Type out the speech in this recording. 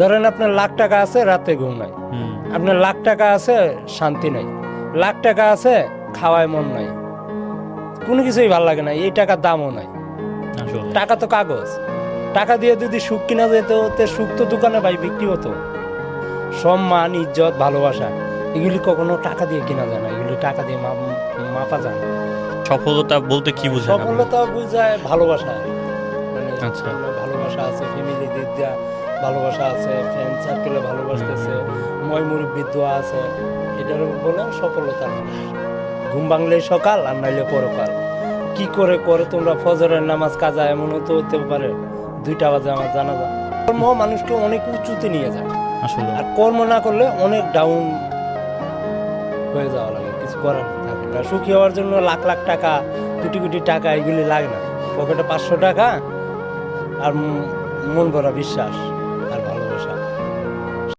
ধরেন আপনার লাখ টাকা আছে, রাতে ঘুম নাই। আপনার লাখ টাকা আছে, শান্তি নাই। লাখ টাকা আছে, খাওয়ায় মন নাই, কোনো কিছুই ভালো লাগে না, এই টাকার দামও নাই। টাকা তো কাগজ, টাকা দিয়ে যদি সুখ কিনা যেত, সুখ তো দোকানে ভাই বিক্রি হতো। সম্মান, ইজ্জত, ভালোবাসা এগুলি কখনো টাকা দিয়ে কিনা যায় না, এগুলি টাকা দিয়ে মাপা যায় না। সফলতা বলতে কি বোঝেন? সফলতা বোঝায় ভালোবাসা। মানে আচ্ছা। ভালোবাসা আছে, ফ্যামিলি দিক দিয়া ভালোবাসা আছে, ফ্রেন্ড সার্কেলে ভালোবাসতেছে, ময় মুরব্বির দোয়া আছে, এটার বলে সফলতা। ঘুম ভাঙলেই সকাল আর নাইলে পরকাল। কি করে করে তোমরা ফজরের নামাজ কাজা, এমন তো হতে পারে 2টা বাজে আমার জানা যায়। কর্ম মানুষকে অনেক উঁচুতে নিয়ে যায় আসলে, আর কর্ম না করলে অনেক ডাউন হয়ে যাওয়া লাগে, কিছু করার থাকে না। সুখী হওয়ার জন্য লাখ লাখ টাকা, কোটি কোটি টাকা এগুলি লাগে না। পকেটে 500 টাকা আর মন ভরা বিশ্বাস।